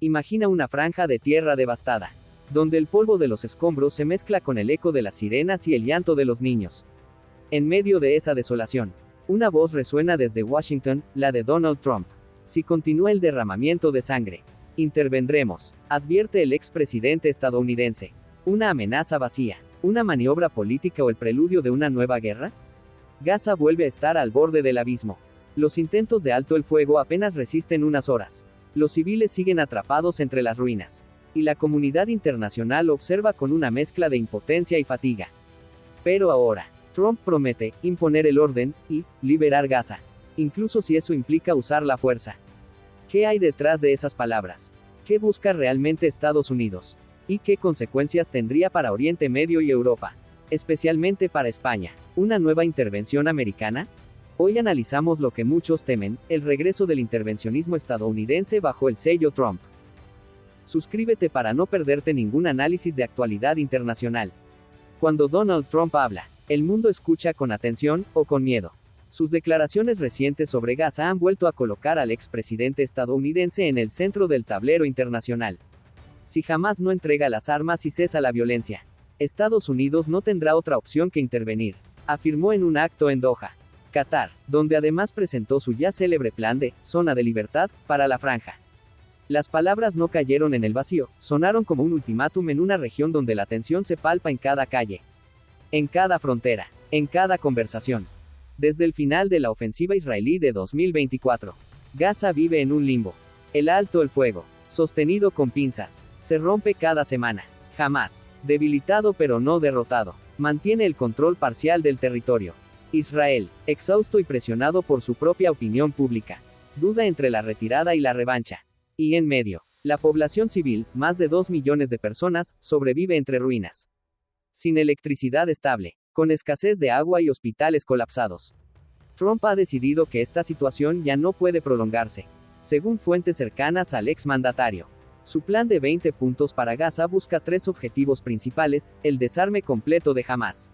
Imagina una franja de tierra devastada, donde el polvo de los escombros se mezcla con el eco de las sirenas y el llanto de los niños. En medio de esa desolación, una voz resuena desde Washington, la de Donald Trump. Si continúa el derramamiento de sangre, intervendremos, advierte el expresidente estadounidense. ¿Una amenaza vacía, una maniobra política o el preludio de una nueva guerra? Gaza vuelve a estar al borde del abismo. Los intentos de alto el fuego apenas resisten unas horas. Los civiles siguen atrapados entre las ruinas. Y la comunidad internacional observa con una mezcla de impotencia y fatiga. Pero ahora, Trump promete imponer el orden y liberar Gaza, incluso si eso implica usar la fuerza. ¿Qué hay detrás de esas palabras? ¿Qué busca realmente Estados Unidos? ¿Y qué consecuencias tendría para Oriente Medio y Europa? Especialmente para España. ¿Una nueva intervención americana? Hoy analizamos lo que muchos temen, el regreso del intervencionismo estadounidense bajo el sello Trump. Suscríbete para no perderte ningún análisis de actualidad internacional. Cuando Donald Trump habla, el mundo escucha con atención, o con miedo. Sus declaraciones recientes sobre Gaza han vuelto a colocar al expresidente estadounidense en el centro del tablero internacional. Si Hamás no entrega las armas y cesa la violencia, Estados Unidos no tendrá otra opción que intervenir, afirmó en un acto en Doha, Qatar, donde además presentó su ya célebre plan de zona de libertad para la franja. Las palabras no cayeron en el vacío, sonaron como un ultimátum en una región donde la tensión se palpa en cada calle, en cada frontera, en cada conversación. Desde el final de la ofensiva israelí de 2024, Gaza vive en un limbo. El alto el fuego, sostenido con pinzas, se rompe cada semana. Hamás, debilitado pero no derrotado, mantiene el control parcial del territorio. Israel, exhausto y presionado por su propia opinión pública, duda entre la retirada y la revancha. Y en medio, la población civil, más de 2 millones de personas, sobrevive entre ruinas. Sin electricidad estable, con escasez de agua y hospitales colapsados. Trump ha decidido que esta situación ya no puede prolongarse. Según fuentes cercanas al exmandatario, su plan de 20 puntos para Gaza busca 3 objetivos principales: el desarme completo de Hamás,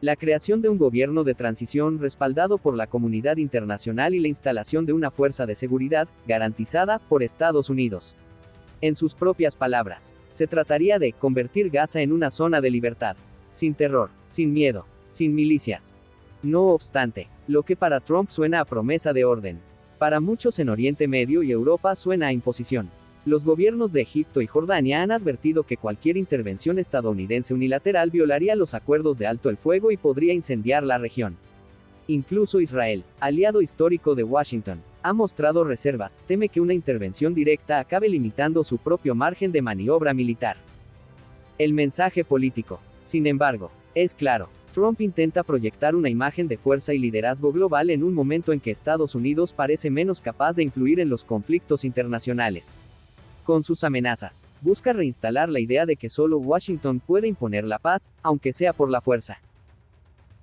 la creación de un gobierno de transición respaldado por la comunidad internacional y la instalación de una fuerza de seguridad, garantizada por Estados Unidos. En sus propias palabras, se trataría de convertir Gaza en una zona de libertad, sin terror, sin miedo, sin milicias. No obstante, lo que para Trump suena a promesa de orden, para muchos en Oriente Medio y Europa suena a imposición. Los gobiernos de Egipto y Jordania han advertido que cualquier intervención estadounidense unilateral violaría los acuerdos de alto el fuego y podría incendiar la región. Incluso Israel, aliado histórico de Washington, ha mostrado reservas, teme que una intervención directa acabe limitando su propio margen de maniobra militar. El mensaje político, sin embargo, es claro. Trump intenta proyectar una imagen de fuerza y liderazgo global en un momento en que Estados Unidos parece menos capaz de influir en los conflictos internacionales. Con sus amenazas, busca reinstalar la idea de que solo Washington puede imponer la paz, aunque sea por la fuerza.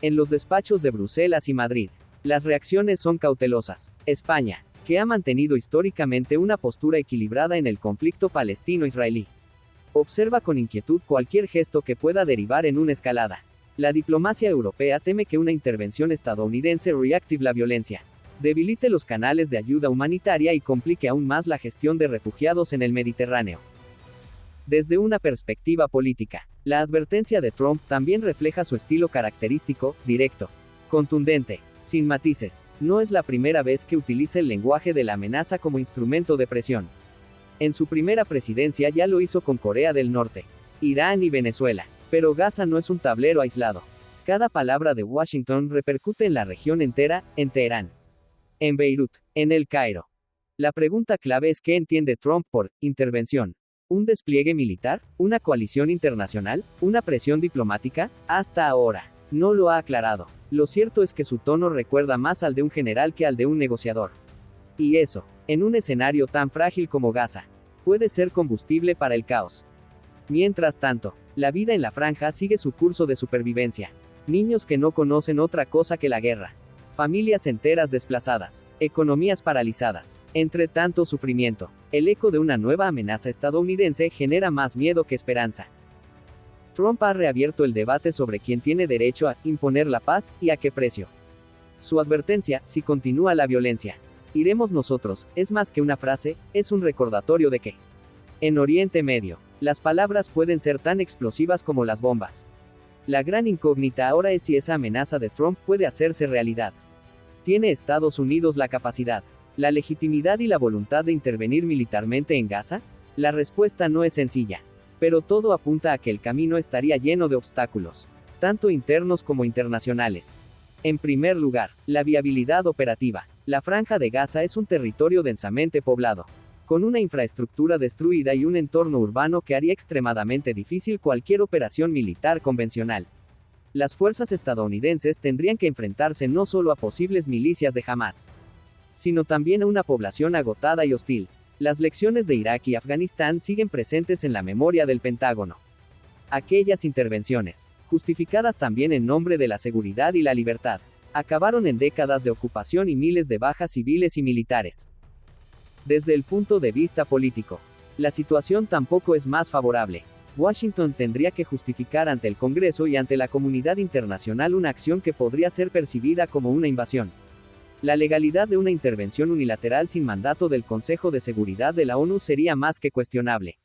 En los despachos de Bruselas y Madrid, las reacciones son cautelosas. España, que ha mantenido históricamente una postura equilibrada en el conflicto palestino-israelí, observa con inquietud cualquier gesto que pueda derivar en una escalada. La diplomacia europea teme que una intervención estadounidense reactive la violencia, debilite los canales de ayuda humanitaria y complique aún más la gestión de refugiados en el Mediterráneo. Desde una perspectiva política, la advertencia de Trump también refleja su estilo característico, directo, contundente, sin matices. No es la primera vez que utiliza el lenguaje de la amenaza como instrumento de presión. En su primera presidencia ya lo hizo con Corea del Norte, Irán y Venezuela. Pero Gaza no es un tablero aislado. Cada palabra de Washington repercute en la región entera, en Teherán, en Beirut, en El Cairo. La pregunta clave es: ¿qué entiende Trump por intervención? ¿Un despliegue militar? ¿Una coalición internacional? ¿Una presión diplomática? Hasta ahora, no lo ha aclarado. Lo cierto es que su tono recuerda más al de un general que al de un negociador. Y eso, en un escenario tan frágil como Gaza, puede ser combustible para el caos. Mientras tanto, la vida en la franja sigue su curso de supervivencia. Niños que no conocen otra cosa que la guerra. Familias enteras desplazadas. Economías paralizadas. Entre tanto sufrimiento, el eco de una nueva amenaza estadounidense genera más miedo que esperanza. Trump ha reabierto el debate sobre quién tiene derecho a imponer la paz y a qué precio. Su advertencia: si continúa la violencia, iremos nosotros, es más que una frase, es un recordatorio de que En Oriente Medio, las palabras pueden ser tan explosivas como las bombas. La gran incógnita ahora es si esa amenaza de Trump puede hacerse realidad. ¿Tiene Estados Unidos la capacidad, la legitimidad y la voluntad de intervenir militarmente en Gaza? La respuesta no es sencilla, pero todo apunta a que el camino estaría lleno de obstáculos, tanto internos como internacionales. En primer lugar, la viabilidad operativa. La Franja de Gaza es un territorio densamente poblado, con una infraestructura destruida y un entorno urbano que haría extremadamente difícil cualquier operación militar convencional. Las fuerzas estadounidenses tendrían que enfrentarse no solo a posibles milicias de Hamás, sino también a una población agotada y hostil. Las lecciones de Irak y Afganistán siguen presentes en la memoria del Pentágono. Aquellas intervenciones, justificadas también en nombre de la seguridad y la libertad, acabaron en décadas de ocupación y miles de bajas civiles y militares. Desde el punto de vista político, la situación tampoco es más favorable. Washington tendría que justificar ante el Congreso y ante la comunidad internacional una acción que podría ser percibida como una invasión. La legalidad de una intervención unilateral sin mandato del Consejo de Seguridad de la ONU sería más que cuestionable.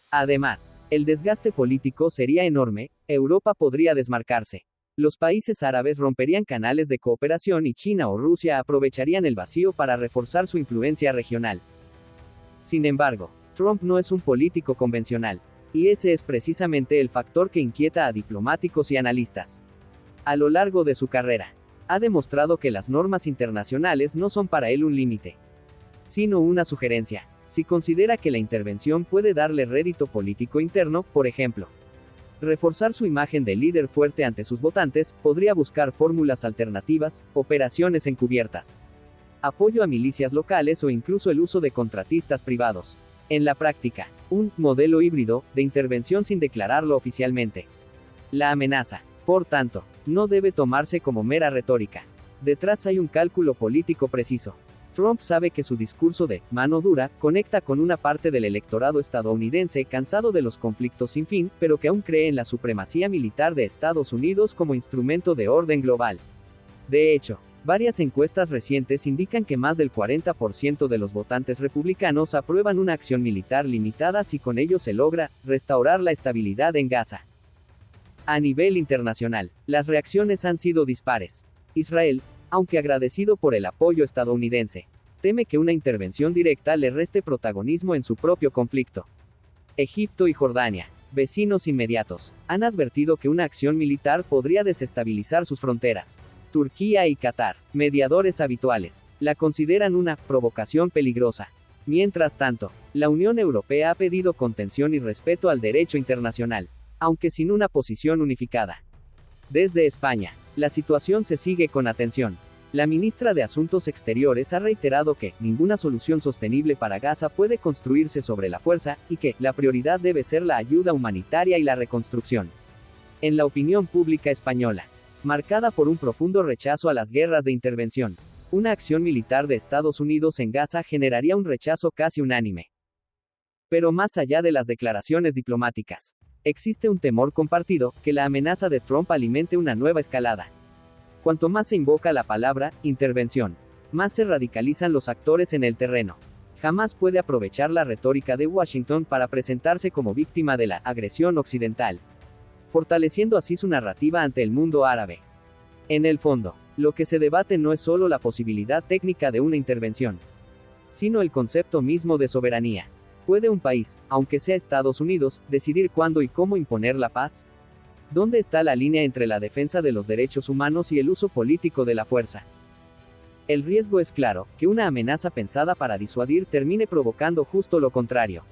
Además, el desgaste político sería enorme. Europa podría desmarcarse. Los países árabes romperían canales de cooperación y China o Rusia aprovecharían el vacío para reforzar su influencia regional. Sin embargo, Trump no es un político convencional, y ese es precisamente el factor que inquieta a diplomáticos y analistas. A lo largo de su carrera, ha demostrado que las normas internacionales no son para él un límite, sino una sugerencia. Si considera que la intervención puede darle rédito político interno, por ejemplo, reforzar su imagen de líder fuerte ante sus votantes, podría buscar fórmulas alternativas, operaciones encubiertas, apoyo a milicias locales o incluso el uso de contratistas privados. En la práctica, un modelo híbrido de intervención sin declararlo oficialmente. La amenaza, por tanto, no debe tomarse como mera retórica. Detrás hay un cálculo político preciso. Trump sabe que su discurso de mano dura conecta con una parte del electorado estadounidense cansado de los conflictos sin fin, pero que aún cree en la supremacía militar de Estados Unidos como instrumento de orden global. De hecho, varias encuestas recientes indican que más del 40% de los votantes republicanos aprueban una acción militar limitada si con ello se logra restaurar la estabilidad en Gaza. A nivel internacional, las reacciones han sido dispares. Israel, aunque agradecido por el apoyo estadounidense, teme que una intervención directa le reste protagonismo en su propio conflicto. Egipto y Jordania, vecinos inmediatos, han advertido que una acción militar podría desestabilizar sus fronteras. Turquía y Qatar, mediadores habituales, la consideran una provocación peligrosa. Mientras tanto, la Unión Europea ha pedido contención y respeto al derecho internacional, aunque sin una posición unificada. Desde España, la situación se sigue con atención. La ministra de Asuntos Exteriores ha reiterado que ninguna solución sostenible para Gaza puede construirse sobre la fuerza, y que la prioridad debe ser la ayuda humanitaria y la reconstrucción. En la opinión pública española, marcada por un profundo rechazo a las guerras de intervención, una acción militar de Estados Unidos en Gaza generaría un rechazo casi unánime. Pero más allá de las declaraciones diplomáticas, existe un temor compartido, que la amenaza de Trump alimente una nueva escalada. Cuanto más se invoca la palabra intervención, más se radicalizan los actores en el terreno. Jamás puede aprovechar la retórica de Washington para presentarse como víctima de la agresión occidental, fortaleciendo así su narrativa ante el mundo árabe. En el fondo, lo que se debate no es solo la posibilidad técnica de una intervención, sino el concepto mismo de soberanía. ¿Puede un país, aunque sea Estados Unidos, decidir cuándo y cómo imponer la paz? ¿Dónde está la línea entre la defensa de los derechos humanos y el uso político de la fuerza? El riesgo es claro, que una amenaza pensada para disuadir termine provocando justo lo contrario.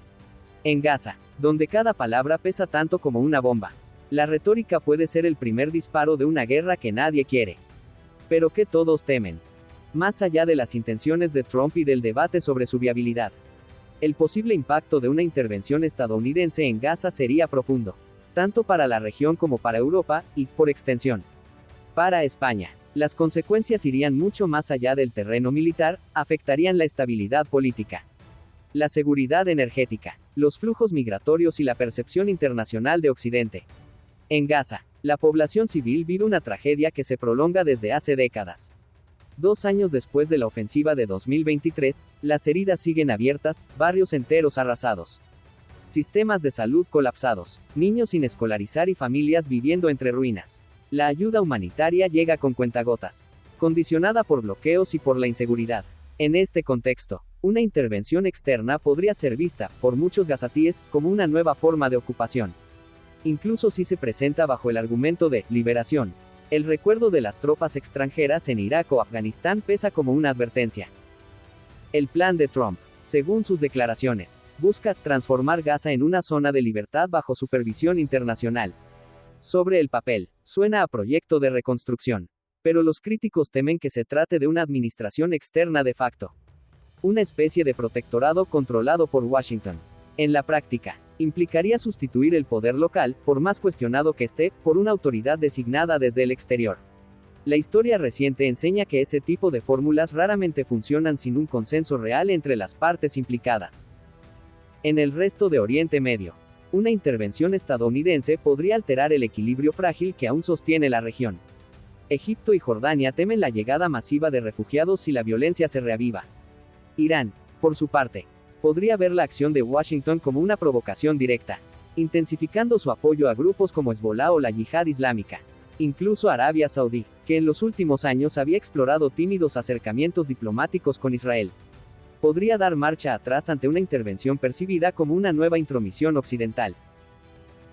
En Gaza, donde cada palabra pesa tanto como una bomba, la retórica puede ser el primer disparo de una guerra que nadie quiere, pero que todos temen. Más allá de las intenciones de Trump y del debate sobre su viabilidad, el posible impacto de una intervención estadounidense en Gaza sería profundo, tanto para la región como para Europa, y, por extensión, para España. Las consecuencias irían mucho más allá del terreno militar, afectarían la estabilidad política, la seguridad energética, los flujos migratorios y la percepción internacional de Occidente. En Gaza, la población civil vive una tragedia que se prolonga desde hace décadas. 2 años después de la ofensiva de 2023, las heridas siguen abiertas, barrios enteros arrasados. Sistemas de salud colapsados, niños sin escolarizar y familias viviendo entre ruinas. La ayuda humanitaria llega con cuentagotas, condicionada por bloqueos y por la inseguridad. En este contexto, una intervención externa podría ser vista, por muchos gazatíes, como una nueva forma de ocupación. Incluso si se presenta bajo el argumento de liberación. El recuerdo de las tropas extranjeras en Irak o Afganistán pesa como una advertencia. El plan de Trump, según sus declaraciones, busca transformar Gaza en una zona de libertad bajo supervisión internacional. Sobre el papel, suena a proyecto de reconstrucción. Pero los críticos temen que se trate de una administración externa de facto. Una especie de protectorado controlado por Washington. En la práctica, implicaría sustituir el poder local, por más cuestionado que esté, por una autoridad designada desde el exterior. La historia reciente enseña que ese tipo de fórmulas raramente funcionan sin un consenso real entre las partes implicadas. En el resto de Oriente Medio, una intervención estadounidense podría alterar el equilibrio frágil que aún sostiene la región. Egipto y Jordania temen la llegada masiva de refugiados si la violencia se reaviva. Irán, por su parte, podría ver la acción de Washington como una provocación directa, intensificando su apoyo a grupos como Hezbolá o la Yihad Islámica. Incluso Arabia Saudí, que en los últimos años había explorado tímidos acercamientos diplomáticos con Israel, podría dar marcha atrás ante una intervención percibida como una nueva intromisión occidental.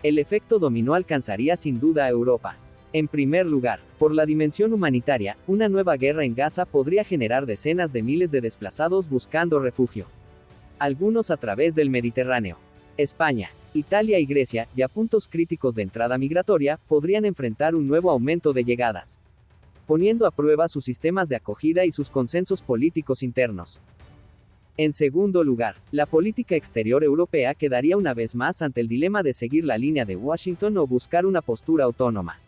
El efecto dominó alcanzaría sin duda a Europa. En primer lugar, por la dimensión humanitaria, una nueva guerra en Gaza podría generar decenas de miles de desplazados buscando refugio. Algunos a través del Mediterráneo. España, Italia y Grecia, ya puntos críticos de entrada migratoria, podrían enfrentar un nuevo aumento de llegadas, poniendo a prueba sus sistemas de acogida y sus consensos políticos internos. En segundo lugar, la política exterior europea quedaría una vez más ante el dilema de seguir la línea de Washington o buscar una postura autónoma.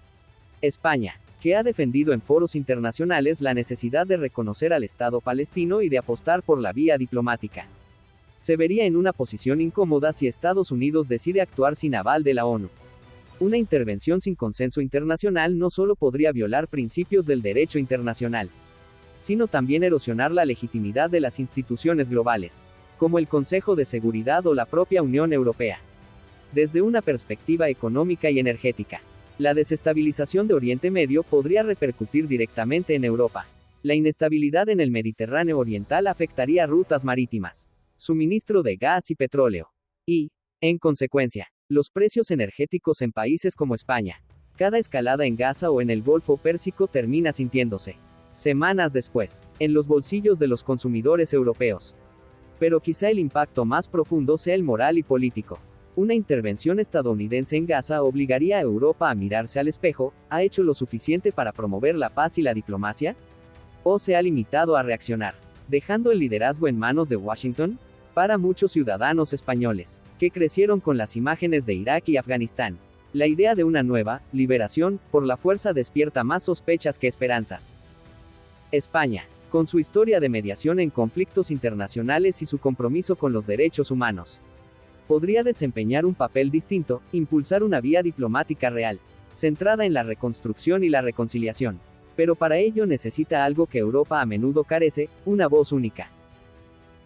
España, que ha defendido en foros internacionales la necesidad de reconocer al Estado palestino y de apostar por la vía diplomática, se vería en una posición incómoda si Estados Unidos decide actuar sin aval de la ONU. Una intervención sin consenso internacional no solo podría violar principios del derecho internacional, sino también erosionar la legitimidad de las instituciones globales, como el Consejo de Seguridad o la propia Unión Europea. Desde una perspectiva económica y energética, la desestabilización de Oriente Medio podría repercutir directamente en Europa. La inestabilidad en el Mediterráneo Oriental afectaría rutas marítimas, suministro de gas y petróleo, y, en consecuencia, los precios energéticos en países como España. Cada escalada en Gaza o en el Golfo Pérsico termina sintiéndose, semanas después, en los bolsillos de los consumidores europeos. Pero quizá el impacto más profundo sea el moral y político. Una intervención estadounidense en Gaza obligaría a Europa a mirarse al espejo. ¿Ha hecho lo suficiente para promover la paz y la diplomacia? ¿O se ha limitado a reaccionar, dejando el liderazgo en manos de Washington? Para muchos ciudadanos españoles, que crecieron con las imágenes de Irak y Afganistán, la idea de una nueva liberación por la fuerza despierta más sospechas que esperanzas. España, con su historia de mediación en conflictos internacionales y su compromiso con los derechos humanos, podría desempeñar un papel distinto, impulsar una vía diplomática real, centrada en la reconstrucción y la reconciliación. Pero para ello necesita algo que Europa a menudo carece, una voz única.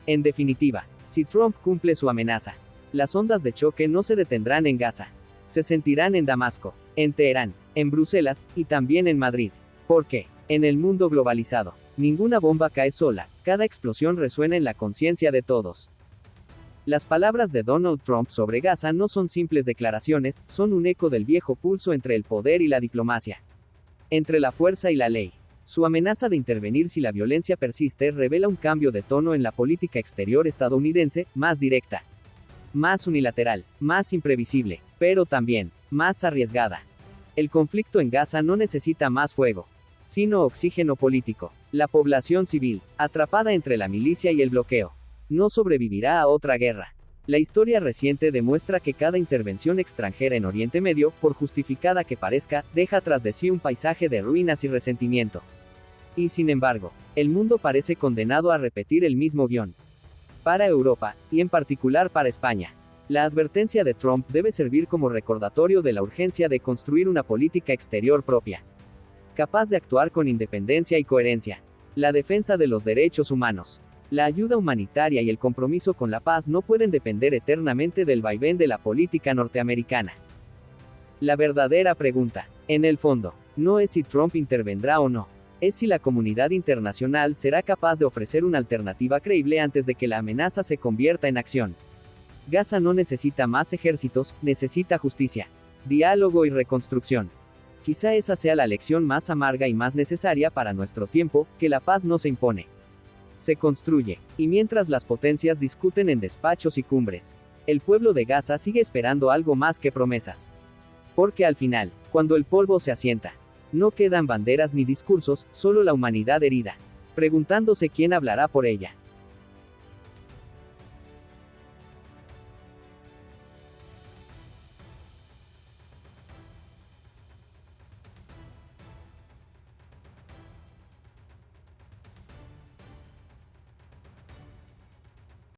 En definitiva, si Trump cumple su amenaza, las ondas de choque no se detendrán en Gaza. Se sentirán en Damasco, en Teherán, en Bruselas, y también en Madrid. Porque, en el mundo globalizado, ninguna bomba cae sola, cada explosión resuena en la conciencia de todos. Las palabras de Donald Trump sobre Gaza no son simples declaraciones, son un eco del viejo pulso entre el poder y la diplomacia, entre la fuerza y la ley. Su amenaza de intervenir si la violencia persiste revela un cambio de tono en la política exterior estadounidense, más directa, más unilateral, más imprevisible, pero también, más arriesgada. El conflicto en Gaza no necesita más fuego, sino oxígeno político. La población civil, atrapada entre la milicia y el bloqueo, no sobrevivirá a otra guerra. La historia reciente demuestra que cada intervención extranjera en Oriente Medio, por justificada que parezca, deja tras de sí un paisaje de ruinas y resentimiento. Y sin embargo, el mundo parece condenado a repetir el mismo guión. Para Europa, y en particular para España, la advertencia de Trump debe servir como recordatorio de la urgencia de construir una política exterior propia, capaz de actuar con independencia y coherencia. La defensa de los derechos humanos, La ayuda humanitaria y el compromiso con la paz no pueden depender eternamente del vaivén de la política norteamericana. La verdadera pregunta, en el fondo, no es si Trump intervendrá o no, es si la comunidad internacional será capaz de ofrecer una alternativa creíble antes de que la amenaza se convierta en acción. Gaza no necesita más ejércitos, necesita justicia, diálogo y reconstrucción. Quizá esa sea la lección más amarga y más necesaria para nuestro tiempo, que la paz no se impone, se construye. Y mientras las potencias discuten en despachos y cumbres, el pueblo de Gaza sigue esperando algo más que promesas. Porque al final, cuando el polvo se asienta, no quedan banderas ni discursos, solo la humanidad herida, preguntándose quién hablará por ella.